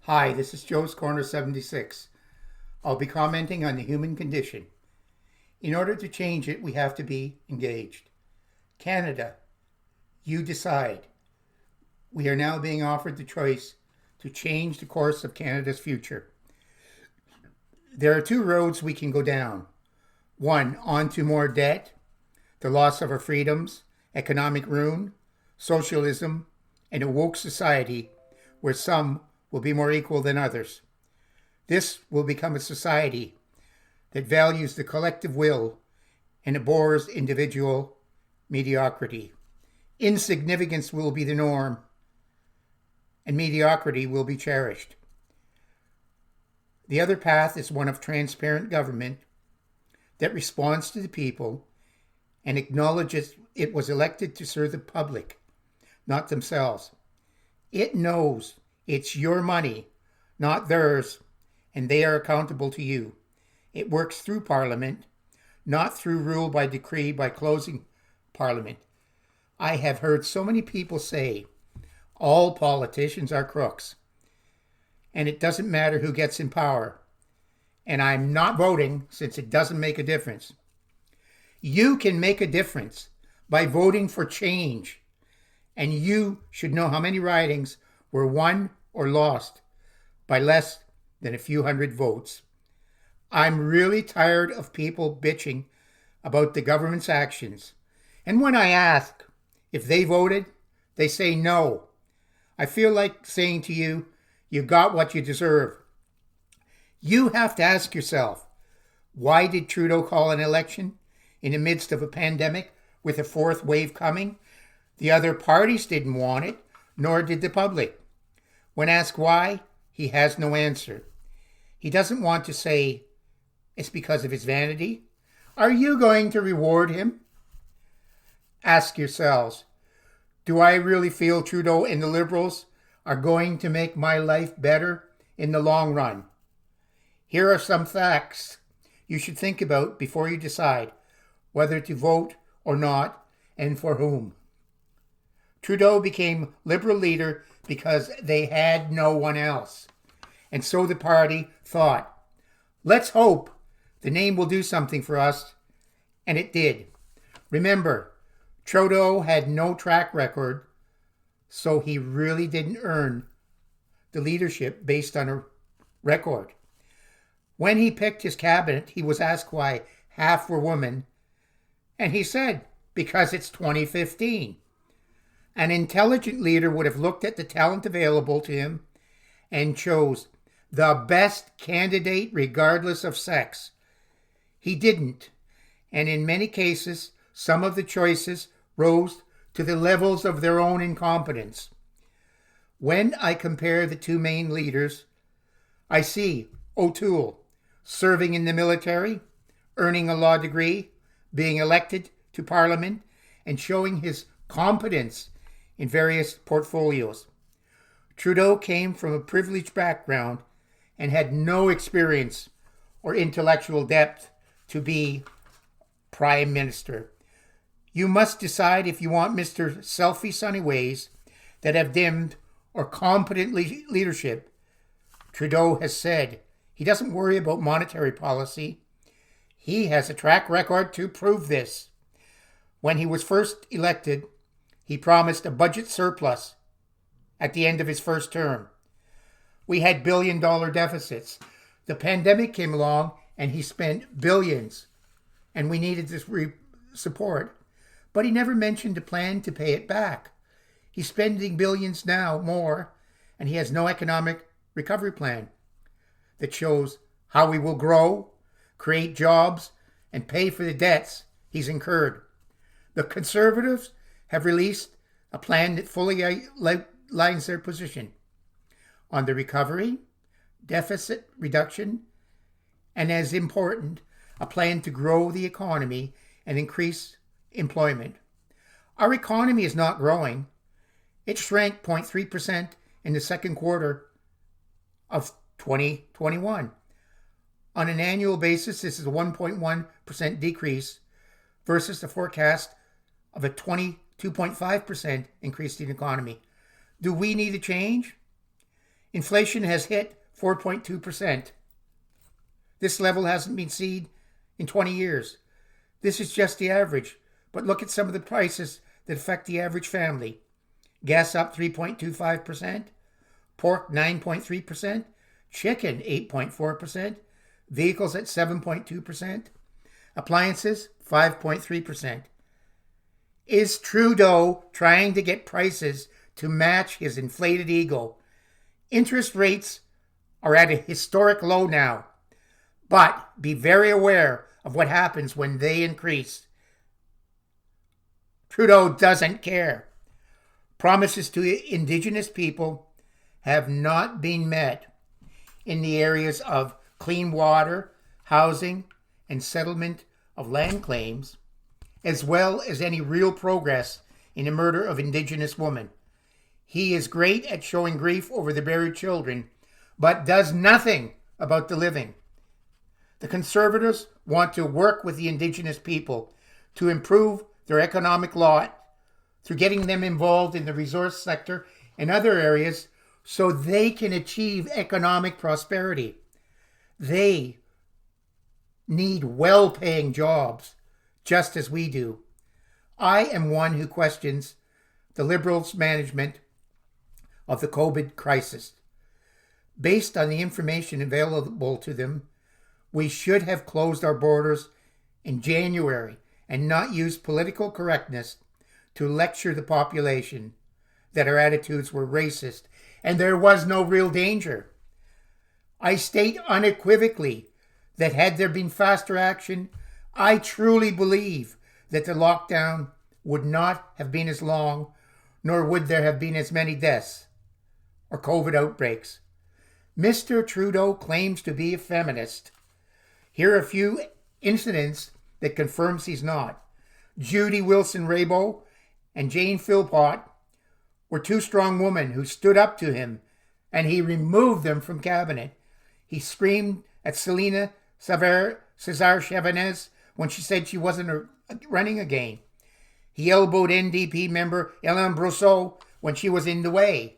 Hi, this is Joe's Corner 76. I'll be commenting on the human condition. In order to change it, we have to be engaged. Canada, you decide. We are now being offered the choice to change the course of Canada's future. There are two roads we can go down. One, on to more debt, the loss of our freedoms, economic ruin, socialism, and a woke society where some will be more equal than others. This will become a society that values the collective will and abhors individual mediocrity. Insignificance will be the norm, and mediocrity will be cherished. The other path is one of transparent government that responds to the people and acknowledges it was elected to serve the public, not themselves. It knows it's your money, not theirs, and they are accountable to you. It works through Parliament, not through rule by decree by closing Parliament. I have heard so many people say all politicians are crooks, and it doesn't matter who gets in power. And I'm not voting since it doesn't make a difference. You can make a difference by voting for change, and you should know how many ridings were won or lost by less than a few hundred votes. I'm really tired of people bitching about the government's actions. And when I ask if they voted, they say no. I feel like saying to you, you got what you deserve. You have to ask yourself, why did Trudeau call an election in the midst of a pandemic with a fourth wave coming? The other parties didn't want it, nor did the public. When asked why, he has no answer. He doesn't want to say it's because of his vanity. Are you going to reward him? Ask yourselves, do I really feel Trudeau and the Liberals are going to make my life better in the long run? Here are some facts you should think about before you decide whether to vote or not and for whom. Trudeau became Liberal leader because they had no one else. And so the party thought, let's hope the name will do something for us. And it did. Remember, Trudeau had no track record, so he really didn't earn the leadership based on a record. When he picked his cabinet, he was asked why half were women, and he said, because it's 2015. An intelligent leader would have looked at the talent available to him and chose the best candidate regardless of sex. He didn't, and in many cases, some of the choices rose to the levels of their own incompetence. When I compare the two main leaders, I see O'Toole serving in the military, earning a law degree, being elected to Parliament, and showing his competence in various portfolios. Trudeau came from a privileged background and had no experience or intellectual depth to be Prime Minister. You must decide if you want Mr. Selfie Sunny Ways that have dimmed or competent leadership. Trudeau has said he doesn't worry about monetary policy. He has a track record to prove this. When he was first elected, he promised a budget surplus at the end of his first term. We had billion-dollar deficits. The pandemic came along and he spent billions, and we needed this support. But he never mentioned a plan to pay it back. He's spending billions now, more, and he has no economic recovery plan that shows how we will grow, create jobs, and pay for the debts he's incurred. The Conservatives have released a plan that fully outlines their position on the recovery, deficit reduction, and as important, a plan to grow the economy and increase employment. Our economy is not growing. It shrank 0.3% in the second quarter of 2021. On an annual basis, this is a 1.1% decrease versus the forecast of a 22.5% increase in the economy. Do we need a change? Inflation has hit 4.2%. This level hasn't been seen in 20 years. This is just the average, but look at some of the prices that affect the average family. Gas up 3.25%, pork 9.3%, chicken 8.4%, vehicles at 7.2%, appliances 5.3%. Is Trudeau trying to get prices to match his inflated ego? Interest rates are at a historic low now, but be very aware of what happens when they increase. Trudeau doesn't care. Promises to Indigenous people have not been met in the areas of clean water, housing, and settlement of land claims, as well as any real progress in the murder of Indigenous women. He is great at showing grief over the buried children, but does nothing about the living. The Conservatives want to work with the Indigenous people to improve their economic lot through getting them involved in the resource sector and other areas so they can achieve economic prosperity. They need well-paying jobs, just as we do. I am one who questions the Liberals' management of the COVID crisis. Based on the information available to them, we should have closed our borders in January and not used political correctness to lecture the population that our attitudes were racist and there was no real danger. I state unequivocally that had there been faster action, I truly believe that the lockdown would not have been as long, nor would there have been as many deaths or COVID outbreaks. Mr. Trudeau claims to be a feminist. Here are a few incidents that confirms he's not. Judy Wilson-Raybould and Jane Philpott were two strong women who stood up to him, and he removed them from cabinet. He screamed at Selena Cesar-Chavez when she said she wasn't running again. He elbowed NDP member Ellen Brousseau when she was in the way.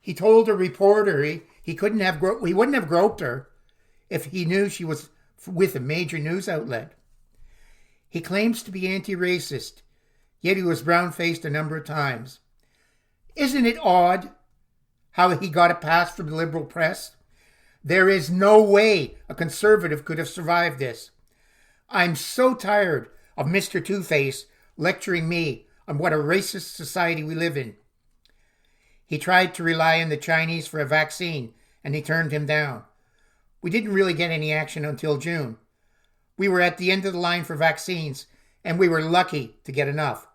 He told a reporter he wouldn't have groped her if he knew she was with a major news outlet. He claims to be anti-racist, yet he was brown-faced a number of times. Isn't it odd how he got a pass from the Liberal press? There is no way a Conservative could have survived this. I'm so tired of Mr. Two-Face lecturing me on what a racist society we live in. He tried to rely on the Chinese for a vaccine, and he turned him down. We didn't really get any action until June. We were at the end of the line for vaccines, and we were lucky to get enough.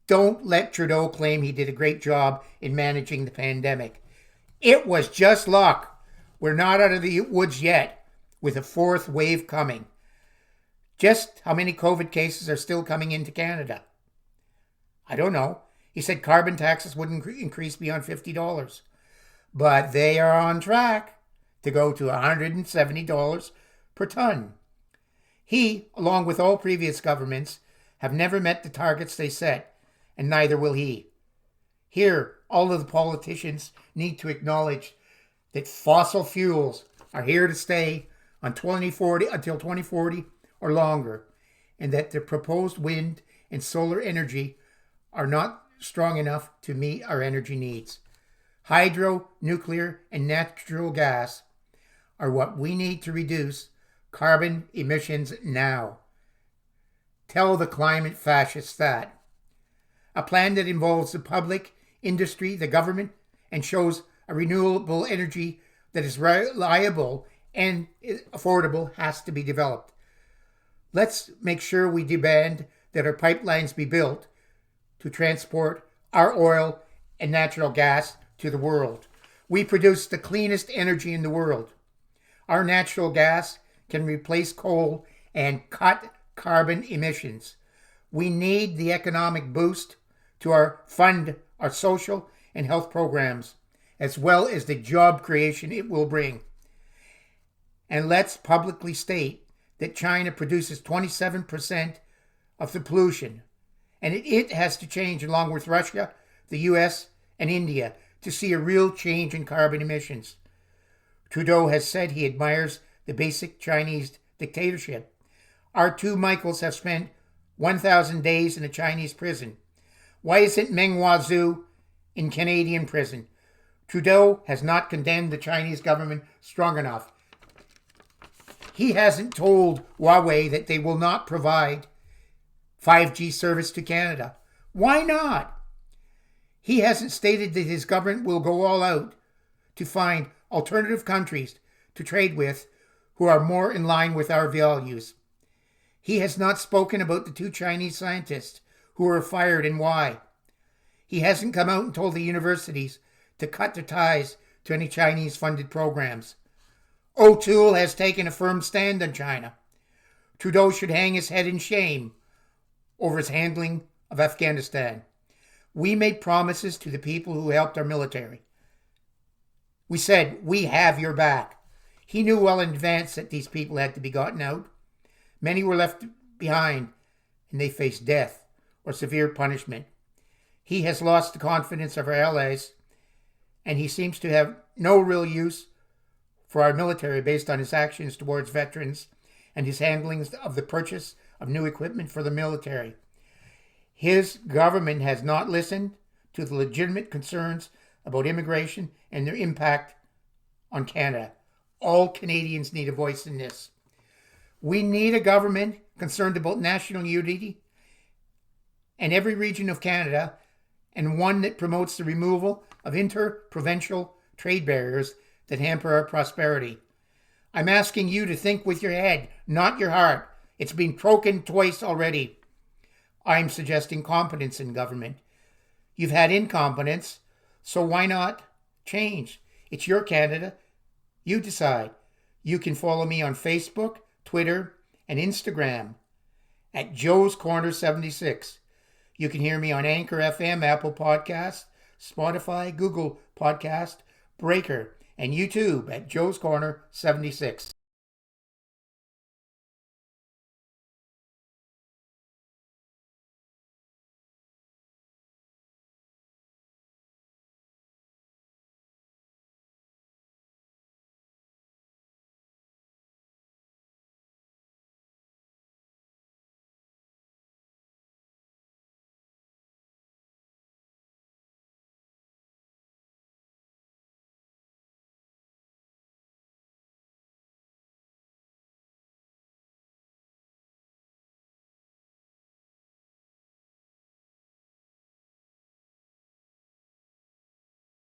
Don't let Trudeau claim he did a great job in managing the pandemic. It was just luck. We're not out of the woods yet, with a fourth wave coming. Just how many COVID cases are still coming into Canada? I don't know. He said carbon taxes wouldn't increase beyond $50. But they are on track to go to $170 per ton. He, along with all previous governments, have never met the targets they set, and neither will he. Here, all of the politicians need to acknowledge that fossil fuels are here to stay until 2040 or longer, and that the proposed wind and solar energy are not strong enough to meet our energy needs. Hydro, nuclear, and natural gas are what we need to reduce carbon emissions now. Tell the climate fascists that. A plan that involves the public, industry, the government, and shows a renewable energy that is reliable and affordable has to be developed. Let's make sure we demand that our pipelines be built to transport our oil and natural gas to the world. We produce the cleanest energy in the world. Our natural gas can replace coal and cut carbon emissions. We need the economic boost to fund our social and health programs, as well as the job creation it will bring. And let's publicly state that China produces 27% of the pollution, and it has to change along with Russia, the US, and India to see a real change in carbon emissions. Trudeau has said he admires the basic Chinese dictatorship. Our two Michaels have spent 1,000 days in a Chinese prison. Why isn't Meng Wanzhou in Canadian prison? Trudeau has not condemned the Chinese government strong enough. He hasn't told Huawei that they will not provide 5G service to Canada. Why not? He hasn't stated that his government will go all out to find alternative countries to trade with who are more in line with our values. He has not spoken about the two Chinese scientists who were fired and why. He hasn't come out and told the universities to cut their ties to any Chinese-funded programs. O'Toole has taken a firm stand on China. Trudeau should hang his head in shame over his handling of Afghanistan. We made promises to the people who helped our military. We said, we have your back. He knew well in advance that these people had to be gotten out. Many were left behind, and they faced death or severe punishment. He has lost the confidence of our allies, and he seems to have no real use for our military based on his actions towards veterans and his handling of the purchase of new equipment for the military. His government has not listened to the legitimate concerns about immigration and their impact on Canada. All Canadians need a voice in this. We need a government concerned about national unity and every region of Canada, and one that promotes the removal of inter-provincial trade barriers that hamper our prosperity. I'm asking you to think with your head, not your heart. It's been broken twice already. I'm suggesting competence in government. You've had incompetence, so why not change? It's your Canada. You decide. You can follow me on Facebook, Twitter, and Instagram at Joe's Corner 76. You can hear me on Anchor FM, Apple Podcasts, Spotify, Google Podcast, Breaker, and YouTube at Joe's Corner 76.